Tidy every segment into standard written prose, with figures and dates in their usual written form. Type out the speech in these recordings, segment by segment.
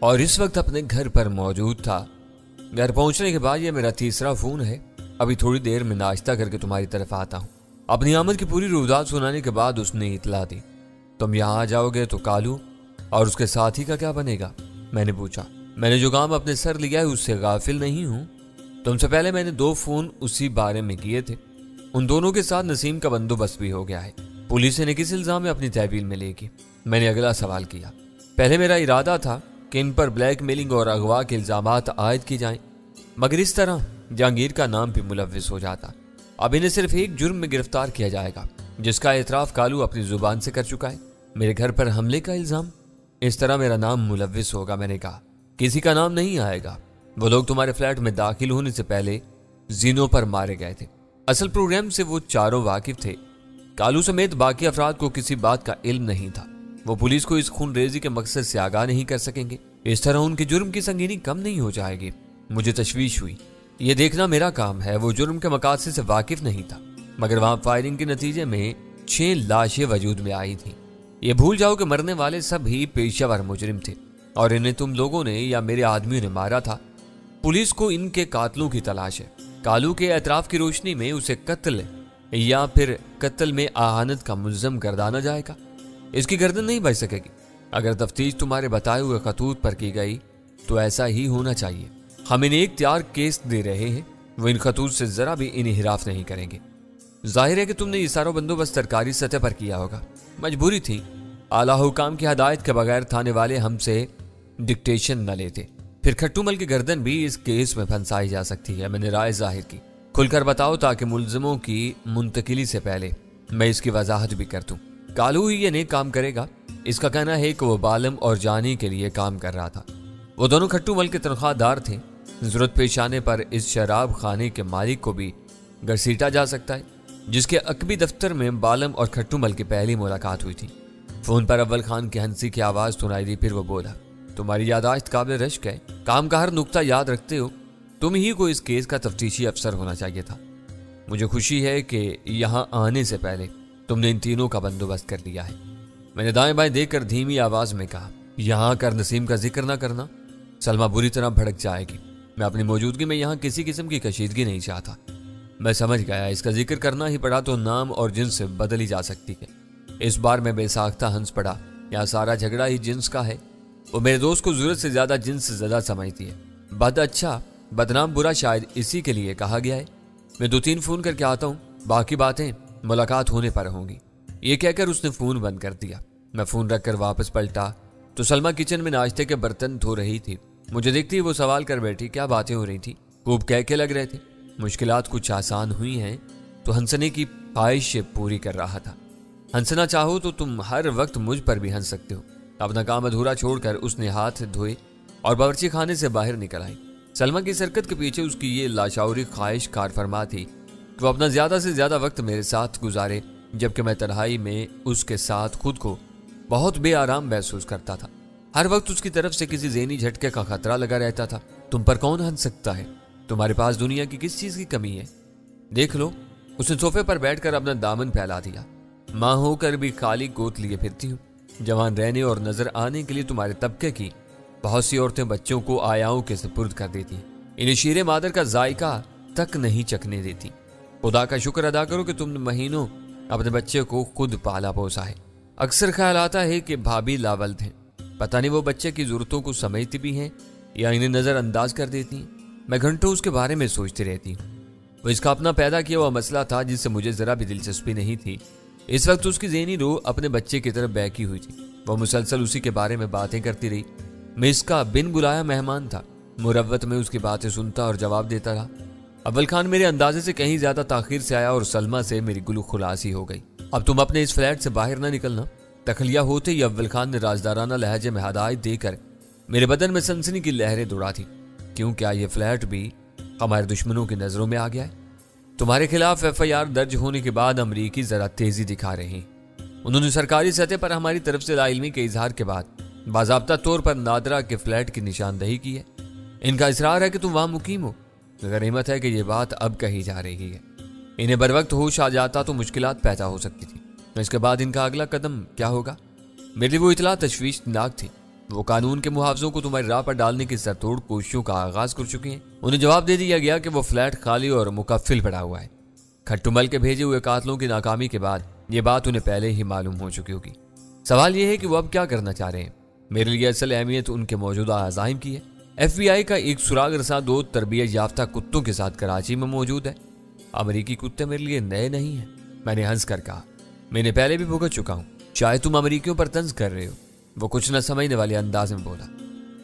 اور اس وقت اپنے گھر پر موجود تھا۔ گھر پہنچنے کے بعد یہ میرا تیسرا فون ہے۔ ابھی تھوڑی دیر میں ناشتہ کر کے تمہاری طرف آتا ہوں۔ اپنی آمد کی پوری روایت سنانے کے بعد اس نے اطلاع دی، تم یہاں آ جاؤ گے تو کالو اور اس کے ساتھی کا کیا بنے گا؟ میں نے پوچھا۔ میں نے جو کام اپنے سر لیا ہے اس سے غافل نہیں ہوں۔ تم سے پہلے میں نے 2 فون اسی بارے میں کیے تھے، ان دونوں کے ساتھ نسیم کا بندوبست بھی ہو گیا ہے۔ پولیس نے کس الزام میں اپنی تحویل میں لے گی؟ میں نے اگلا سوال کیا۔ پہلے میرا ارادہ تھا کہ ان پر بلیک میلنگ اور اغوا کے الزامات عائد کی جائیں، مگر اس طرح جہانگیر کا نام بھی ملوث ہو جاتا۔ اب انہیں صرف ایک جرم میں گرفتار کیا جائے گا جس کا اعتراف کالو اپنی زبان سے کر چکا ہے، میرے گھر پر حملے کا الزام۔ اس طرح میرا نام ملوث ہوگا۔ میں نے کہا کسی کا نام نہیں آئے گا، وہ لوگ تمہارے فلیٹ میں داخل ہونے سے پہلے زینوں پر مارے گئے تھے۔ اصل پروگرام سے وہ چاروں واقف تھے، کالو سمیت باقی افراد کو کسی بات کا علم نہیں تھا۔ وہ پولیس کو اس خون ریزی کے مقصد سے آگاہ نہیں کر سکیں گے، اس طرح ان کے جرم کی سنگینی کم نہیں ہو جائے گی۔ مجھے تشویش ہوئی، یہ دیکھنا میرا کام ہے۔ وہ جرم کے مقاصد سے واقف نہیں تھا، مگر وہاں فائرنگ کے نتیجے میں 6 لاشیں وجود میں آئی تھیں۔ یہ بھول جاؤ کہ مرنے والے سب ہی پیشہ ور مجرم تھے اور انہیں تم لوگوں نے یا میرے آدمیوں نے مارا تھا۔ پولیس کو ان کے قاتلوں کی تلاش ہے۔ کالو کے اعتراف کی روشنی میں اسے قتل یا پھر قتل میں اہانت کا ملزم گردانا جائے گا۔ اس کی گردن نہیں بچ سکے گی۔ اگر تفتیش تمہارے بتائے ہوئے خطوط پر کی گئی تو ایسا ہی ہونا چاہیے۔ ہم انہیں ایک تیار کیس دے رہے ہیں، وہ ان خطوط سے ذرا بھی انحراف نہیں کریں گے۔ ظاہر ہے کہ تم نے یہ سارا بندوبست سرکاری سطح پر کیا ہوگا، مجبوری تھی۔ اعلیٰ حکام کی ہدایت کے بغیر تھانے والے ہم سے ڈکٹیشن نہ لیتے، پھر کھٹو مل کی گردن بھی اس کیس میں پھنسائی جا سکتی ہے۔ میں نے رائے ظاہر کی، کھل کر بتاؤ تاکہ ملزموں کی منتقلی سے پہلے میں اس کی وضاحت بھی کر دوں۔ کالو ہی یہ نیک کام کرے گا۔ اس کا کہنا ہے کہ وہ بالم اور جانی کے لیے کام کر رہا تھا۔ وہ دونوں کھٹو مل کے تنخواہ دار تھے۔ ضرورت پیش آنے پر اس شراب خانے کے مالک کو بھی گھسیٹا جا سکتا ہے، جس کے عقبی دفتر میں بالم اور کھٹو مل کی پہلی ملاقات ہوئی تھی۔ فون پر اول خان کی ہنسی کی آواز سنائی دی، پھر وہ بولا، تمہاری یادداشت قابل رشک ہے، کام کا ہر نقطہ یاد رکھتے ہو۔ تم ہی کو اس کیس کا تفتیشی افسر ہونا چاہیے تھا۔ مجھے خوشی ہے کہ یہاں آنے سے پہلے تم نے ان تینوں کا بندوبست کر لیا ہے۔ میں نے دائیں بائیں دیکھ کر دھیمی آواز میں کہا، یہاں کر نسیم کا ذکر نہ کرنا، سلمہ بری طرح بھڑک جائے گی۔ میں اپنی موجودگی میں یہاں کسی قسم کی کشیدگی نہیں چاہتا۔ میں سمجھ گیا اس کا ذکر کرنا ہی پڑا تو نام اور جنس سے بدلی جا سکتی ہے۔ اس بار میں بے ساختہ ہنس پڑا، یہاں سارا جھگڑا ہی جنس کا ہے۔ وہ میرے دوست کو ضرورت سے زیادہ جنس سے زیادہ سمجھتی ہے۔ بد اچھا، بدنام برا شاید اسی کے لیے کہا گیا ہے۔ میں 2-3 فون کر کے آتا ہوں، باقی باتیں ملاقات ہونے پر ہوں گی۔ یہ کہہ کر اس نے فون بند کر دیا۔ میں فون رکھ کر واپس پلٹا تو سلمہ کچن میں ناشتے کے برتن دھو رہی تھی۔ مجھے دیکھتی وہ سوال کر بیٹھی، کیا باتیں ہو رہی تھی؟ خوب کہہ کے لگ رہے تھے۔ مشکلات کچھ آسان ہوئی ہیں تو ہنسنے کی خواہش پوری کر رہا تھا۔ ہنسنا چاہو تو تم ہر وقت مجھ پر بھی ہنس سکتے ہو۔ اپنا کام ادھورا چھوڑ کر اس نے ہاتھ دھوئے اور باورچی خانے سے باہر نکل آئی۔ سلمہ کی سرکت کے پیچھے اس کی یہ لاشعوری خواہش کار فرما تھی کہ وہ اپنا زیادہ سے زیادہ وقت میرے ساتھ گزارے، جبکہ میں تنہائی میں اس کے ساتھ خود کو بہت بے آرام محسوس کرتا تھا۔ ہر وقت اس کی طرف سے کسی ذہنی جھٹکے کا خطرہ لگا رہتا تھا۔ تم پر کون ہنس سکتا ہے؟ تمہارے پاس دنیا کی کس چیز کی کمی ہے؟ دیکھ لو۔ اس نے صوفے پر بیٹھ کر اپنا دامن پھیلا دیا۔ ماں ہو کر بھی خالی گود لیے پھرتی ہوں۔ جوان رہنے اور نظر آنے کے لیے تمہارے طبقے کی بہت سی عورتیں بچوں کو آیاؤں کے سپرد کر دیتی ہیں، انہیں شیر مادر کا ذائقہ تک نہیں چکھنے دیتی۔ خدا کا شکر ادا کرو کہ تم نے مہینوں اپنے بچے کو خود پالا پوسا ہے۔ اکثر خیال آتا ہے کہ بھابھی لاولد ہیں، پتہ نہیں وہ بچے کی ضرورتوں کو سمجھتی بھی ہیں یا انہیں نظر انداز کر دیتی ہیں۔ میں گھنٹوں اس کے بارے میں سوچتی رہتی ہوں۔ وہ اس کا اپنا پیدا کیا ہوا مسئلہ تھا جس سے مجھے ذرا بھی دلچسپی نہیں تھی۔ اس وقت اس کی ذہنی روح اپنے بچے کی طرف بہکی ہوئی تھی۔ وہ مسلسل اسی کے بارے میں باتیں کرتی رہی۔ میں اس کا بن بلایا مہمان تھا، مروت میں اس کی باتیں سنتا اور جواب دیتا رہا۔ اول خان میرے اندازے سے کہیں زیادہ تاخیر سے آیا اور سلمہ سے میری گلو خلاصی ہو گئی۔ اب تم اپنے اس فلیٹ سے باہر نہ نکلنا۔ تخلیہ ہوتے ہی اول خان نے رازدارانہ لہجے میں ہدایت دے کر میرے بدن میں سنسنی کی لہریں دوڑا تھی۔ کیوں کیا یہ فلیٹ بھی ہمارے دشمنوں کی نظروں میں آ گیا ہے؟ تمہارے خلاف FIR درج ہونے کے بعد امریکی ذرا تیزی دکھا رہے ہیں۔ انہوں نے سرکاری سطح پر ہماری طرف سے لاعلمی کے اظہار کے بعد باضابطہ طور پر نادرہ کے فلیٹ کی نشاندہی کی ہے۔ ان کا اصرار ہے کہ تم وہاں مقیم ہو۔ غنیمت ہے کہ یہ بات اب کہی جا رہی ہے۔ انہیں بر وقت ہوش آ جاتا تو مشکلات پیدا ہو سکتی تھی۔ اس کے بعد ان کا اگلا قدم کیا ہوگا؟ میرے لیے وہ اطلاع تشویشناک تھی۔ वो कानून के मुहावजों को तुम्हारी राह पर डालने की सरतोड़ कोशिशों का आगाज कर चुके हैं। उन्हें जवाब दे दिया गया कि वो फ्लैट खाली और मुकफ्फिल पड़ा हुआ है। खट्टुमल के भेजे हुए कातलों की नाकामी के बाद ये बात उन्हें पहले ही मालूम हो चुकी होगी। सवाल यह है कि वो अब क्या करना चाह रहे हैं। मेरे लिए असल अहमियत उनके मौजूदा अज़ाइम की है। FBI का एक सुराग रसा 2 तरबियत याफ्ता कुत्तों के साथ कराची में मौजूद है। अमरीकी कुत्ते मेरे लिए नए नहीं हैं। मैंने हंस कर कहा, मैंने पहले भी भुगत चुका हूं। शायद तुम अमरीकियों पर तंज कर रहे हो। वो कुछ न समझने वाले अंदाज में बोला,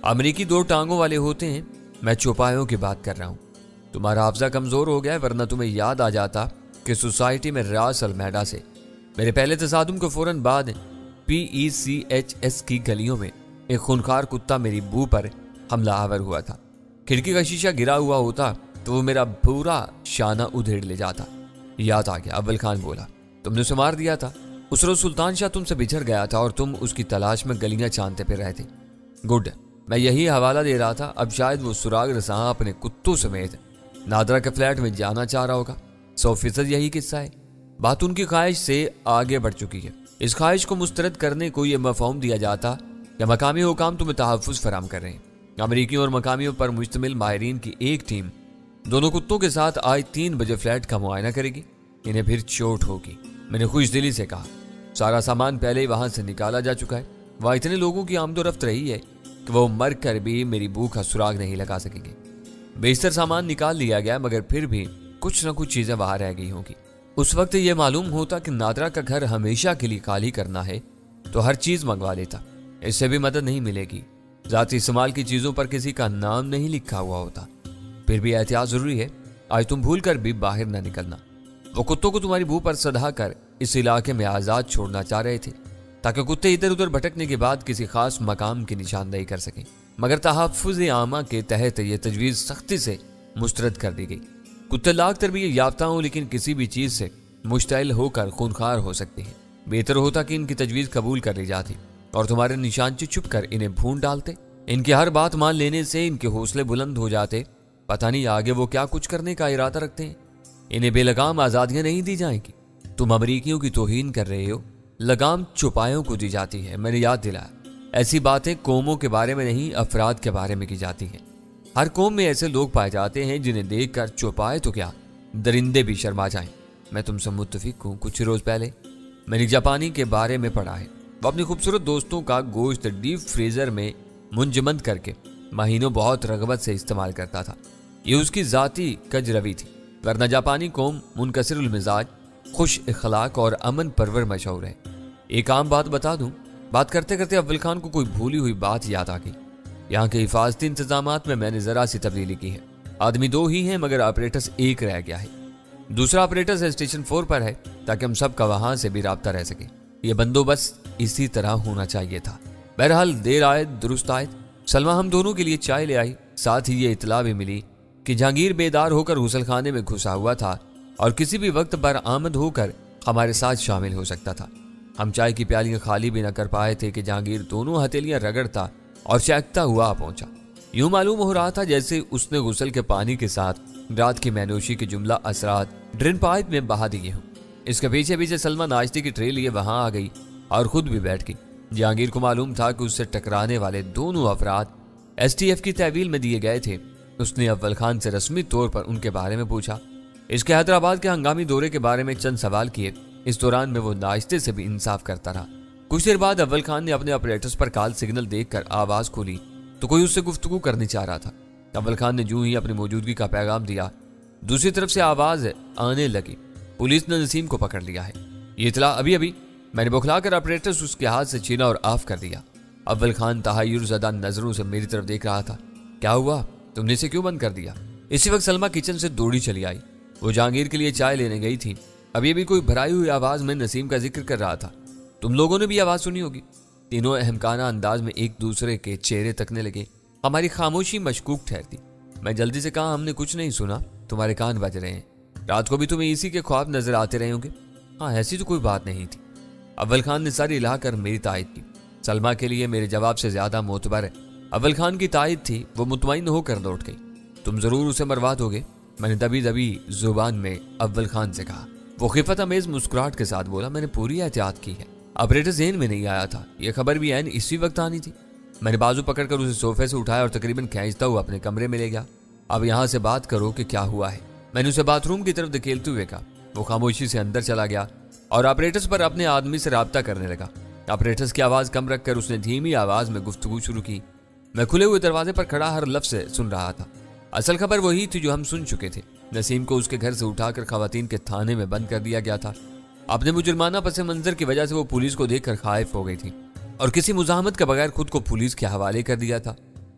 अमरीकी 2 टांगों वाले होते हैं, मैं चौपायों की बात कर रहा हूं। तुम्हारा हाफजा कमजोर हो गया है, वरना तुम्हें याद आ जाता कि सोसाइटी में रास अलमेडा से मेरे पहले तसादुम के फौरन बाद PECHS की गलियों में एक खूनखार कुत्ता मेरी बू पर हमला आवर हुआ था। खिड़की का शीशा गिरा हुआ होता तो वो मेरा पूरा शाना उधेड़ ले जाता। याद आ गया, अव्वल खान बोला, तुमने उसे मार दिया था। उस रोज सुल्तान शाह तुमसे बिछड़ गया था और तुम उसकी तलाश में गलियां छानते फिर रहे थे। गुड, मैं यही हवाला दे रहा था। अब शायद वो सुराग रसा अपने कुत्तों समेत नादरा के फ्लैट में जाना चाह रहा होगा। 100% यही किस्सा है। बात उनकी ख्वाहिश से आगे बढ़ चुकी है। इस ख्वाहिश को मुस्तरद करने को यह मफहूम दिया जाता कि मकामी हुकाम तुम्हें तहफ़्फ़ुज़ फराम कर रहे हैं। अमरीकियों और मकामियों पर मुश्तमिल माहिरीन की एक टीम दोनों कुत्तों के साथ आज 3 बजे फ्लैट का मुआयना करेगी। इन्हें फिर चोट होगी। मैंने खुश दिली से कहा, सारा सामान पहले ही वहां से निकाला जा चुका है। वहां इतने लोगों की आमदोरफ्त रही है कि वो मर कर भी मेरी भूख का सुराग नहीं लगा सकेंगे। बेशतर सामान निकाल लिया गया, मगर फिर भी कुछ न कुछ चीजें वहां रह गई होंगी। उस वक्त यह मालूम होता कि नादरा का घर हमेशा के लिए खाली करना है तो हर चीज मंगवा लेता। इससे भी मदद नहीं मिलेगी। जाती इस्तेमाल की चीजों पर किसी का नाम नहीं लिखा हुआ होता। फिर भी एहतियात जरूरी है। आज तुम भूल कर भी बाहर न निकलना। वो कुत्तों को तुम्हारी भू पर सधा कर इस इलाके में आजाद छोड़ना चाह रहे थे ताकि कुत्ते इधर उधर भटकने के बाद किसी खास मकाम की निशानदेही कर सकें, मगर तहफ़्फ़ुज़ आमा के तहत यह तजवीज़ सख्ती से मुस्तरद कर दी गई। कुत्ते लाख तरबियत याफ्ता हों, लेकिन किसी भी चीज़ से मुश्तइल होकर खूनखार हो सकते हैं। बेहतर होता कि इनकी तजवीज़ कबूल कर ली जाती और तुम्हारे निशानचे छुप कर इन्हें भून डालते। इनकी हर बात मान लेने से इनके हौसले बुलंद हो जाते। पता नहीं आगे वो क्या कुछ करने का इरादा रखते हैं। इन्हें बेलगाम आज़ादियाँ नहीं दी जाएंगी। तुम अमरीकियों की तौहीन कर रहे हो। लगाम चौपायों को दी जाती है। मैंने याद दिलाया, ऐसी बातें कौमों के बारे में नहीं, अफराद के बारे में की जाती हैं। हर कौम में ऐसे लोग पाए जाते हैं जिन्हें देखकर चौपाए तो क्या, दरिंदे भी शर्मा जाएं। मैं तुमसे मुत्तफिक हूँ। कुछ रोज पहले मैंने जापानी के बारे में पढ़ा है। वो अपने खूबसूरत दोस्तों का गोश्त डीप फ्रीजर में मुंजमद करके महीनों बहुत रगबत से इस्तेमाल करता था। ये उसकी जाती कजरवी थी, वरना जापानी कौम मुनकसिरुल मिजाज, खुश इखलाक और अमन परवर मशहूर है। एक आम बात बता दूं, बात करते करते अव्वल खान को कोई भूली हुई बात याद आ गई। यहाँ के हिफाजती इंतजामात में मैंने जरा सी तब्दीली की है। आदमी 2 ही हैं, मगर ऑपरेटर्स 1 रह गया है। दूसरा ऑपरेटर स्टेशन 4 पर है ताकि हम सब का वहां से भी राब्ता रह सके। ये बंदोबस्त इसी तरह होना चाहिए था। बहरहाल देर आए दुरुस्त आए। सलमा हम दोनों के लिए चाय ले आई। साथ ही ये इतला भी मिली कि जहांगीर बेदार होकर गुसल खाने में घुसा हुआ था और किसी भी वक्त पर आमद होकर हमारे साथ शामिल हो सकता था। हम चाय की प्यालियां खाली भी न कर पाए थे कि जहांगीर दोनों हथेलियां रगड़ता और चहकता हुआ पहुंचा। यूं मालूम हो रहा था जैसे उसने गुसल के पानी के साथ रात की मैनोशी के जुमला असरात ड्रेन पाइप में बहा दिए हों। इसके पीछे पीछे सलमा नाश्ते की ट्रे लिए वहां आ गई और खुद भी बैठ गई। जहांगीर को मालूम था कि उससे टकराने वाले दोनों अफराद STF की तहवील में दिए गए थे। उसने अव्वल खान से रस्मी तौर पर उनके बारे में पूछा। इसके हैदराबाद के हंगामी दौरे के बारे में चंद सवाल किए। इस दौरान में वो नाश्ते से भी इंसाफ करता रहा। कुछ देर बाद अव्वल खान ने अपने ऑपरेटर्स पर कॉल सिग्नल देखकर आवाज खोली तो कोई उससे गुफ्तगू करनी चाह रहा था। अव्वल खान ने यूं ही अपनी मौजूदगी का पैगाम दिया, दूसरी तरफ से आवाज आने लगी। पुलिस ने नसीम को पकड़ लिया है। ये इतला अभी अभी। मैंने बौखलाकर ऑपरेटर्स उसके हाथ से छीना और ऑफ कर दिया। अव्वल खान तहायुर ज़दा नजरों से मेरी तरफ देख रहा था। क्या हुआ, तुमने इसे क्यों बंद कर दिया? इसी वक्त सलमा किचन से दौड़ी चली आई। वो जहांगीर के लिए चाय लेने गई थी। अभी अभी कोई भराई हुई आवाज में नसीम का जिक्र कर रहा था। तुम लोगों ने भी आवाज सुनी होगी। तीनों अहमकाना अंदाज में एक दूसरे के चेहरे तकने लगे। हमारी खामोशी मशकूक ठहरती। मैं जल्दी से कहा, हमने कुछ नहीं सुना, तुम्हारे कान बज रहे हैं। रात को भी तुम्हें इसी के ख्वाब नजर आते रहे होंगे। हाँ, ऐसी तो कोई बात नहीं थी। अव्वल खान ने सर हिलाकर मेरी तायद की। सलमा के लिए मेरे जवाब से ज्यादा मोतबर अव्वल खान की तायद थी। वो मुतमईन होकर लौट गई। तुम जरूर उसे मरवा दोगे, मैंने दबी दबी जुबान में अव्वल खान से कहा। वो खिफत अमेज मुस्कुराहट के साथ बोला, मैंने पूरी एहतियात की है। ऑपरेटर ज़हन में नहीं आया था। यह खबर भी ऐन इसी वक्त आनी थी। मैंने बाजू पकड़कर उसे सोफे से उठाया और तकरीबन खींचता हुआ अपने कमरे में ले गया। अब यहाँ से बात करो कि क्या हुआ है, मैंने उसे बाथरूम की तरफ धकेलते हुए कहा। वो खामोशी से अंदर चला गया और ऑपरेटर्स पर अपने आदमी से राब्ता करने लगा। ऑपरेटर्स की आवाज कम रखकर उसने धीमी आवाज में गुफ्तगू शुरू की। मैं खुले हुए दरवाजे पर खड़ा हर लफ्ज सुन रहा था। असल खबर वही थी जो हम सुन चुके थे। नसीम को उसके घर से उठाकर खवातीन के थाने में बंद कर दिया गया था। अपने मुजरमाना पस मंजर की वजह से वो पुलिस को देखकर खाइफ हो गई थी और किसी मुजाहमत के बगैर खुद को पुलिस के हवाले कर दिया था।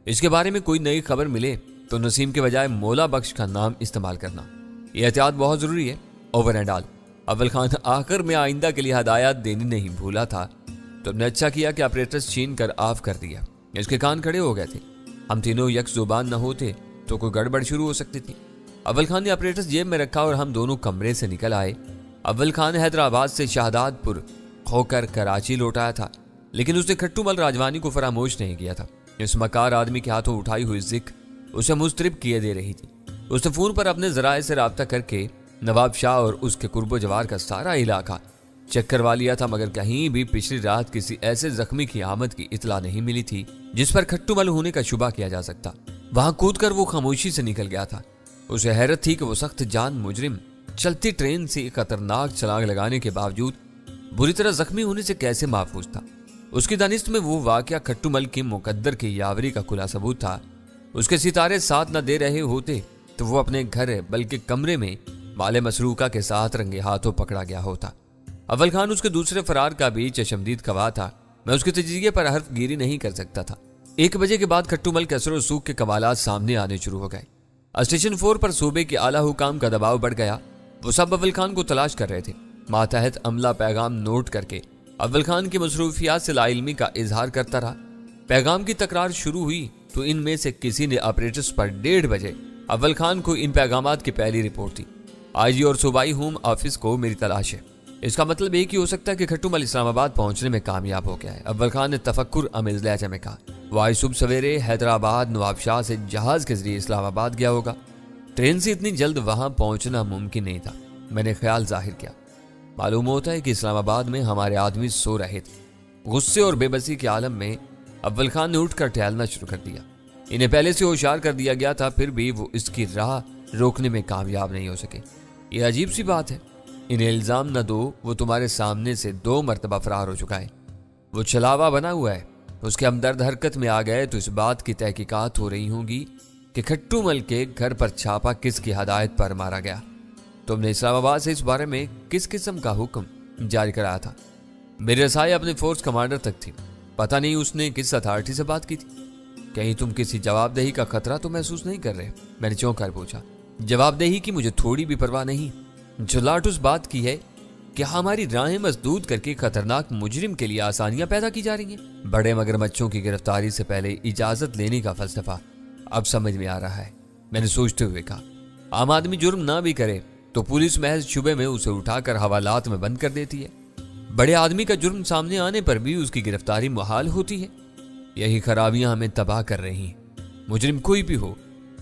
इसके बारे में कोई नई खबर मिले तो नसीम के बजाय मौला बख्श का नाम इस्तेमाल करना। यह एहतियात बहुत जरूरी है। ओवर एंड ऑल, अव्वल खान आखिर में आइंदा के लिए हदायत देनी नहीं भूला था। तुमने अच्छा किया कि ऑपरेटर्स छीन कर ऑफ कर दिया। इसके कान खड़े हो गए थे। हम तीनों यक जुबान न होते तो कोई गड़बड़ शुरू हो सकती थी। अव्वल खान ने ऑपरेटर्स जेब में रखा और हम दोनों कमरे से निकल आए। अव्वल खान हैदराबाद से शहदादपुर होकर कराची लौटाया था, लेकिन उसने खट्टूमल राजवानी को फरामोश नहीं किया था। इस मकार आदमी के हाथों उठाई हुई जिक्र उसे मुस्तरिब किए दे रही थी। उसने फोन पर अपने जराए से राब्ता करके नवाब शाह और उसके कुर्बो जवार का सारा इलाका चेक करवा लिया था, मगर कहीं भी पिछली रात किसी ऐसे जख्मी की आमद की इतला नहीं मिली थी जिस पर खट्टूमल होने का शुबा किया जा सकता। वहां कूदकर वो खामोशी से निकल गया था। उसे हैरत थी कि वो सख्त जान मुजरिम चलती ट्रेन से खतरनाक छलांग लगाने के बावजूद बुरी तरह जख्मी होने से कैसे महफूज था। उसकी दानिश्त में वो वाकया खट्टूमल की मुकद्दर की यावरी का खुला सबूत था। उसके सितारे साथ न दे रहे होते तो वो अपने घर बल्कि कमरे में माले मसरूका के साथ रंगे हाथों पकड़ा गया होता। अव्वल खान उसके दूसरे फरार का भी चशमदीद गवाह था। मैं उसके तजज़िये पर हर्फ गिरी नहीं कर सकता था। 1 बजे के बाद खट्टूमल के असर और सूख के कमालात सामने आने शुरू हो गए। स्टेशन 4 पर सूबे के आला हुकाम का दबाव बढ़ गया। वो सब अव्वल खान को तलाश कर रहे थे। मातहत अमला पैगाम नोट करके अव्वल खान की मसरूफियात से लाइल्मी का इजहार करता रहा। पैगाम की तकरार शुरू हुई तो इनमें से किसी ने ऑपरेटर्स पर 1:30 बजे अव्वल खान को इन पैगामात की पहली रिपोर्ट दी। आईजी और सूबाई होम ऑफिस को मेरी तलाश है। इसका मतलब एक ही हो सकता है कि खट्टूमल इस्लामाबाद पहुंचने में कामयाब हो गया है। अव्वल खान ने तफक्कुर अमेज़ लहजे में कहा। वह सुबह सवेरे हैदराबाद नवाबशाह से जहाज के जरिए इस्लामाबाद गया होगा। ट्रेन से इतनी जल्द वहां पहुंचना मुमकिन नहीं था। मैंने ख्याल जाहिर किया। मालूम होता है कि इस्लामाबाद में हमारे आदमी सो रहे थे। गुस्से और बेबसी के आलम में अव्वल खान ने उठकर टहलना शुरू कर दिया। इन्हें पहले से होशियार कर दिया गया था, फिर भी वो इसकी राह रोकने में कामयाब नहीं हो सके। ये अजीब सी बात है। इन्हें इल्जाम न दो, वो तुम्हारे सामने से 2 मरतबा फरार हो चुका है। वो छलावा बना हुआ है। उसके हमदर्द हरकत में आ गए तो इस बात की तहकीकात हो रही होंगी कि खट्टूमल के घर पर छापा किसकी हदायत पर मारा गया। तुमने इस्लामाबाद से इस बारे में किस किस्म का हुक्म जारी कराया था? मेरी रसाई अपने फोर्स कमांडर तक थी। पता नहीं उसने किस अथॉरिटी से बात की थी। कहीं तुम किसी जवाबदेही का खतरा तो महसूस नहीं कर रहे? मैंने चौंक कर पूछा। जवाबदेही की मुझे थोड़ी भी परवाह नहीं। जुलाट उस बात की है कि हमारी राहें मसदूद करके खतरनाक मुजरिम के लिए आसानियां पैदा की जा रही हैं। बड़े मगरमच्छों की गिरफ्तारी से पहले इजाजत लेने का फलसफा अब समझ में आ रहा है, मैंने सोचते हुए कहा। आम आदमी जुर्म ना भी करे तो पुलिस महज शुबे में उसे उठाकर हवालात में बंद कर देती है। बड़े आदमी का जुर्म सामने आने पर भी उसकी गिरफ्तारी मुहाल होती है। यही खराबियां हमें तबाह कर रही हैं। मुजरिम कोई भी हो,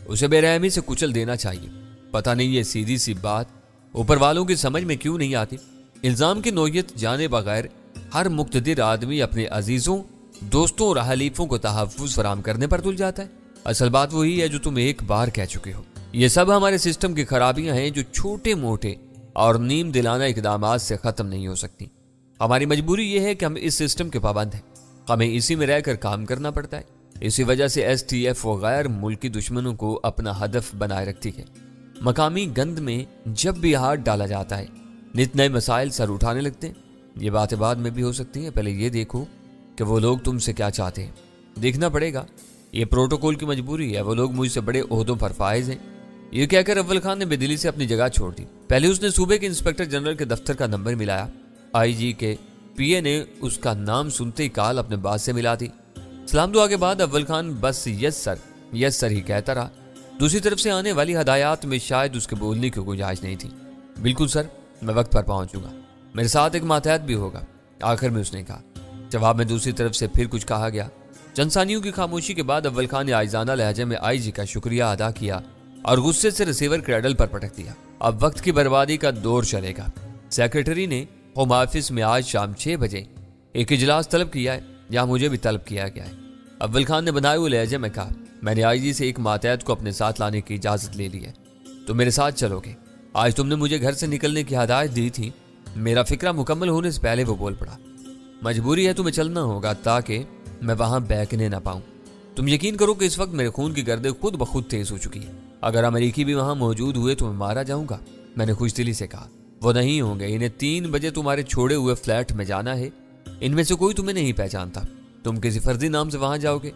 उसे बेरहमी से कुचल देना चाहिए। पता नहीं ये सीधी सी बात ऊपर वालों की समझ में क्यों नहीं आती। इल्जाम की नोयत जाने बगैर हर मुक्तदिर आदमी अपने अजीजों, दोस्तों और हलीफों को तहफ्फुज़ फराम करने पर तुल जाता है। असल बात वही है जो तुम एक बार कह चुके हो। ये सब हमारे सिस्टम की खराबियां हैं जो छोटे मोटे और नीम दिलाना इकदामात से खत्म नहीं हो सकती। हमारी मजबूरी ये है कि हम इस सिस्टम के पाबंद हैं। हमें इसी में रहकर काम करना पड़ता है। इसी वजह से STF व गैर मुल्की दुश्मनों को अपना हदफ बनाए रखती है। मकामी गंद में जब भी हाथ डाला जाता है नित नए मसाइल सर उठाने लगते हैं। ये बातें बाद में भी हो सकती हैं। पहले ये देखो कि वो लोग तुमसे क्या चाहते हैं। देखना पड़ेगा। ये प्रोटोकॉल की मजबूरी है। वो लोग मुझसे बड़े ओहदों पर फाइज हैं। ये कहकर अव्वल खान ने बेदिली से अपनी जगह छोड़ दी। पहले उसने सूबे के इंस्पेक्टर जनरल के दफ्तर का नंबर मिलाया। IG के PA ने उसका नाम सुनते ही कॉल अपने बात से मिला दी। सलाम दुआ के बाद अव्वल खान बस यस सर ही कहता रहा। दूसरी तरफ से आने वाली हदायत में शायद उसके बोलने की गुंजाइश नहीं थी। बिल्कुल सर, मैं वक्त पर पहुंचूंगा। मेरे साथ एक मातहत भी होगा, आखिर में उसने कहा। जवाब में दूसरी तरफ से फिर कुछ कहा गया। चंद सानियों की खामोशी के बाद अव्वल खान ने आइजाना लहजे में IG का शुक्रिया अदा किया और गुस्से से रिसीवर क्रैडल पर पटक दिया। अब वक्त की बर्बादी का दौर चलेगा। सेक्रेटरी ने होम ऑफिस में आज शाम 6 बजे एक इजलास तलब किया है, जहां मुझे भी तलब किया गया है। अव्वल खान ने बनाए हुए लहजे में कहा, मैंने आईजी से एक मातहत को अपने साथ लाने की इजाजत ले ली है। तुम मेरे साथ चलोगे। आज तुमने मुझे घर से निकलने की हदायत दी थी। मेरा फिक्रा मुकम्मल होने से पहले वो बोल पड़ा, मजबूरी है, तुम्हें चलना होगा ताकि मैं वहां बहकने ना पाऊं। तुम यकीन करो कि इस वक्त मेरे खून की गर्दें खुद ब खुद तेज हो चुकी है। अगर अमेरिकी भी वहां मौजूद हुए तो मैं मारा जाऊंगा। मैंने खुशदिली से कहा, वो नहीं होंगे। इन्हें 3 बजे तुम्हारे छोड़े हुए फ्लैट में जाना है। इनमें से कोई तुम्हें नहीं पहचानता। तुम किसी फर्जी नाम से वहां जाओगे,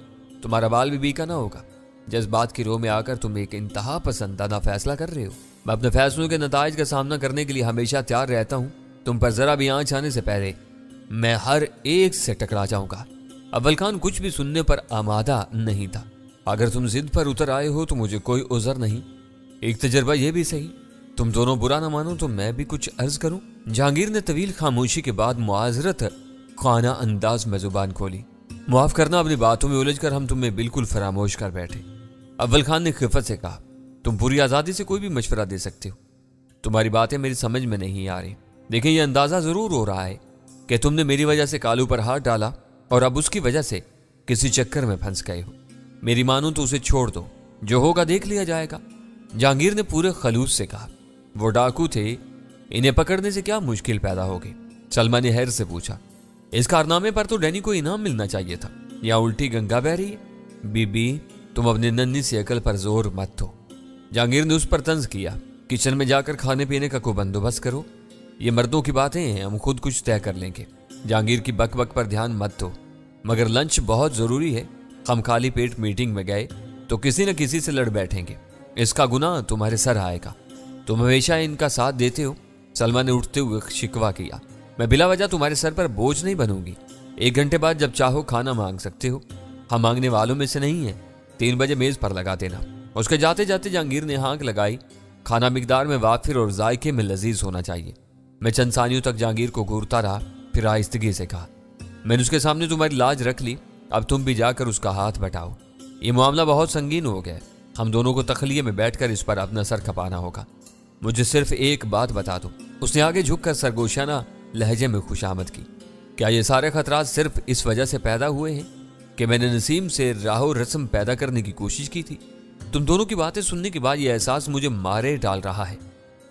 तुम्हारा बाल भी बीका ना होगा। जज्बात की रो में आकर तुम एक इंतहा पसंदाना फैसला कर रहे हो। मैं अपने फैसलों के नताइज का सामना करने के लिए हमेशा तैयार रहता हूं। तुम पर जरा भी आंच आने से पहले मैं हर एक से टकरा जाऊंगा। अव्वल खान कुछ भी सुनने पर आमादा नहीं था। अगर तुम जिद पर उतर आए हो तो मुझे कोई उज़र नहीं। एक तजर्बा यह भी सही, तुम दोनों बुरा ना मानो तो मैं भी कुछ अर्ज करूं। जहांगीर ने तवील खामोशी के बाद मुआजरत खाना अंदाज में जुबान खोली। माफ करना, अपनी बातों में उलझकर हम तुम्हें बिल्कुल फरामोश कर बैठे। अव्वल खान ने खिफत से कहा, तुम पूरी आजादी से कोई भी मशवरा दे सकते हो। तुम्हारी बातें मेरी समझ में नहीं आ रही। देखिए, यह अंदाजा जरूर हो रहा है कि तुमने मेरी वजह से कालू पर हाथ डाला और अब उसकी वजह से किसी चक्कर में फंस गए हो। मेरी मानो तो उसे छोड़ दो, जो होगा देख लिया जाएगा। जहांगीर ने पूरे खलूस से कहा, वो डाकू थे, इन्हें पकड़ने से क्या मुश्किल पैदा होगी। सलमा ने हैर से पूछा, इस कारनामे पर तो डैनी को इनाम मिलना चाहिए था, या उल्टी गंगा बह रही है। बीबी, तुम अपनी नन्ही सी अकल पर जोर मत दो। जहांगीर ने उस पर तंज किया, किचन में जाकर खाने पीने का कोई बंदोबस्त करो। ये मर्दों की बातें हैं, हम खुद कुछ तय कर लेंगे। जहांगीर की बक बक पर ध्यान मत दो, मगर लंच बहुत जरूरी है। हम खाली पेट मीटिंग में गए तो किसी न किसी से लड़ बैठेंगे। इसका गुनाह तुम्हारे सर आएगा। तुम हमेशा इनका साथ देते हो। सलमा ने उठते हुए शिकवा किया, मैं बिला वजह तुम्हारे सर पर बोझ नहीं बनूंगी। 1 घंटे बाद जब चाहो खाना मांग सकते हो। हम मांगने वालों में से नहीं है। 3 बजे मेज पर लगा देना। उसके जाते जाते जहांगीर ने हाँक लगाई, खाना मिकदार में वाफिर और जायके में लजीज होना चाहिए। मैं चंद सानियों तक जहांगीर को घूरता रहा, फिर आहिस्तगी से कहा, मैंने उसके सामने तुम्हारी लाज रख ली, अब तुम भी जाकर उसका हाथ बटाओ। ये मामला बहुत संगीन हो गया है। हम दोनों को तखलिए में बैठकर इस पर अपना सर खपाना होगा। मुझे सिर्फ एक बात बता दो। उसने आगे झुककर सरगोशाना लहजे में खुशामद की, क्या ये सारे खतरात सिर्फ इस वजह से पैदा हुए हैं कि मैंने नसीम से राहो रस्म पैदा करने की कोशिश की थी? तुम दोनों की बातें सुनने के बाद यह एहसास मुझे मारे डाल रहा है।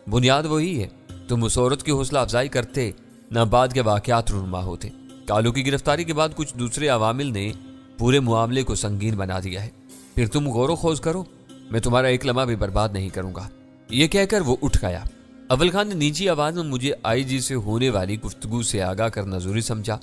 बुनियाद वही है, तुम उस औरत की हौसला अफजाई करते, न बाद के वाकयात रुनुमा होते। कालू की गिरफ्तारी के बाद कुछ दूसरे अवामिल ने पूरे मामले को संगीन बना दिया है। फिर तुम गौरो खोज करो, मैं तुम्हारा एक लम्हा भी बर्बाद नहीं करूंगा। यह कहकर वो उठ गया। अव्वल खान ने निजी आवाज में मुझे आईजी से होने वाली गुफ्तगू से आगाह करना जरूरी समझा।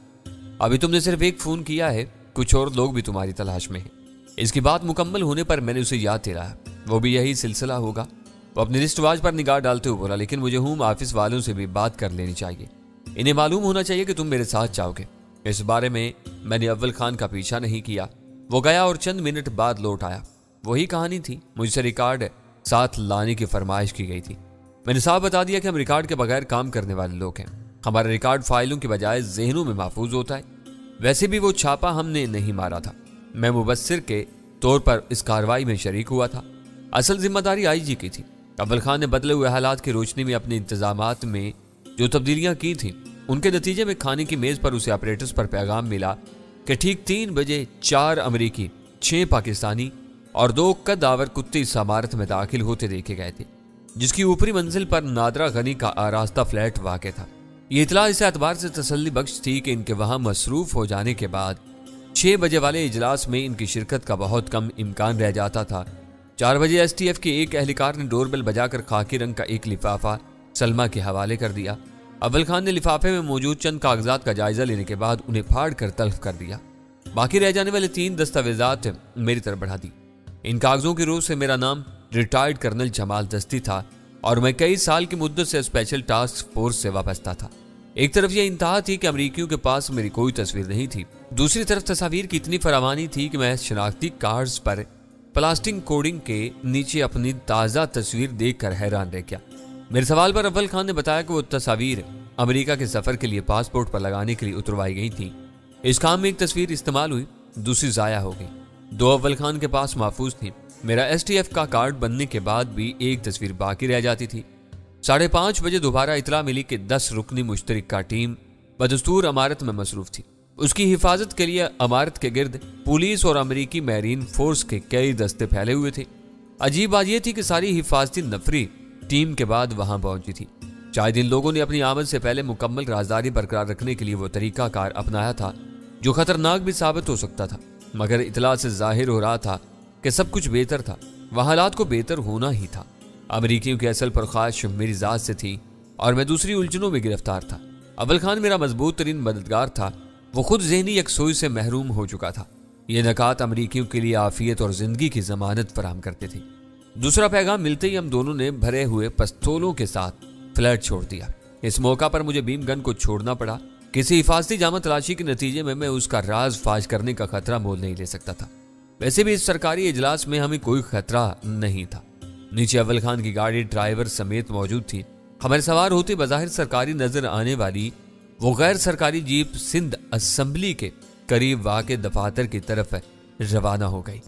अभी तुमने सिर्फ एक फोन किया है, कुछ और लोग भी तुम्हारी तलाश में हैं। इसकी बात मुकम्मल होने पर मैंने उसे याद दिलाया, वो भी यही सिलसिला होगा। वो अपनी रिस्ट वॉच पर निगाह डालते हुए बोला, लेकिन मुझे होम ऑफिस वालों से भी बात कर लेनी चाहिए। इन्हें मालूम होना चाहिए कि तुम मेरे साथ जाओगे। इस बारे में मैंने अव्वल खान का पीछा नहीं किया। वो गया और चंद मिनट बाद लौट आया। वही कहानी थी, मुझसे रिकॉर्ड साथ लाने की फरमाइश की गई थी। मैंने साफ बता दिया कि हम रिकॉर्ड के बगैर काम करने वाले लोग हैं। हमारा रिकॉर्ड फाइलों की बजाय जहनों में महफूज होता है। वैसे भी वो छापा हमने नहीं मारा था, मैं मुबस्सिर के तौर पर इस कार्रवाई में शरीक हुआ था। असल जिम्मेदारी आईजी की थी। अव्वल खान ने बदले हुए हालात की रोशनी में अपने इंतजामात में जो तब्दीलियां की थी, उनके नतीजे में खाने की मेज पर उसे ऑपरेटर्स पर पैगाम मिला कि ठीक 3 बजे 4 अमेरिकी, 6 पाकिस्तानी और 2 कद्दावर कुत्ते इस इमारत में दाखिल होते देखे गए थे, जिसकी ऊपरी मंजिल पर नादरा गनी का आरास्ता फ्लैट वाक़ था। ये इतला इस एतबार से तसल्ली बख्श थी कि इनके वहां मसरूफ हो जाने के बाद 6 बजे वाले इजलास में इनकी शिरकत का बहुत कम इम्कान रह जाता था। 4 बजे STF के एक एहलकार ने डोरबेल बजाकर खाकी रंग का एक लिफाफा सलमा के हवाले कर दिया। अव्वल खान ने लिफाफे में मौजूद चंद कागजात का जायजा लेने के बाद उन्हें फाड़ कर तल्फ कर दिया। बाकी रह जाने वाले 3 दस्तावेजात मेरी तरफ बढ़ा दी। इन कागजों की रूह से मेरा नाम रिटायर्ड कर्नल जमाल दस्ती था और मैं कई साल की मुद्दत से स्पेशल टास्क फोर्स से वाबस्ता था। एक तरफ यह इंतहा थी कि अमरीकियों के पास मेरी कोई तस्वीर नहीं थी, दूसरी तरफ तस्वीर की इतनी फरावानी थी कि मैं शनाख्ती कार्ड्स पर प्लास्टिक कोडिंग के नीचे अपनी ताज़ा तस्वीर देखकर हैरान रह गया। मेरे सवाल पर अव्वल खान ने बताया कि वो तस्वीर अमेरिका के सफर के लिए पासपोर्ट पर लगाने के लिए उतरवाई गई थी। इस काम में एक तस्वीर इस्तेमाल हुई, दूसरी जाया हो गई। 2 अव्वल खान के पास महफूज थी। मेरा STF का कार्ड बनने के बाद भी एक तस्वीर बाकी रह जाती थी। 5:30 बजे दोबारा इतला मिली कि 10 रुकनी मुश्तरका टीम बदस्तूर इमारत में मसरूफ थी। اس کی حفاظت کے لیے عمارت کے گرد پولیس اور امریکی میرین فورس کے کئی دستے پھیلے ہوئے تھے۔ عجیب بات یہ تھی کہ ساری حفاظتی نفری ٹیم کے بعد وہاں پہنچی تھی۔ شاید ان لوگوں نے اپنی آمد سے پہلے مکمل رازداری برقرار رکھنے کے لیے وہ طریقہ کار اپنایا تھا جو خطرناک بھی ثابت ہو سکتا تھا، مگر اطلاع سے ظاہر ہو رہا تھا کہ سب کچھ بہتر تھا، وہ حالات کو بہتر ہونا ہی تھا۔ امریکیوں کی اصل پرخاش میری ذات سے تھی اور میں دوسری الجھنوں میں گرفتار تھا۔ اول خان میرا مضبوط ترین مددگار تھا، وہ خود ذہنی یکسوئی سے محروم ہو چکا تھا۔ یہ نکات امریکیوں کے لیے عافیت اور زندگی کی ضمانت فراہم کرتے تھے۔ دوسرا پیغام ملتے ہی ہم دونوں نے بھرے ہوئے پستولوں کے ساتھ فلیٹ چھوڑ دیا۔ اس موقع پر مجھے بیم گن کو چھوڑنا پڑا۔ کسی حفاظتی جامع تلاشی کے نتیجے میں اس کا راز فاش کرنے کا خطرہ مول نہیں لے سکتا تھا۔ ویسے بھی اس سرکاری اجلاس میں ہمیں کوئی خطرہ نہیں تھا۔ نیچے اول خان کی گاڑی ڈرائیور سمیت موجود تھی۔ ہمارے سوار ہوتے بظاہر سرکاری نظر آنے والی وہ غیر سرکاری جیپ سندھ اسمبلی کے قریب واقع دفاتر کی طرف روانہ ہو گئی۔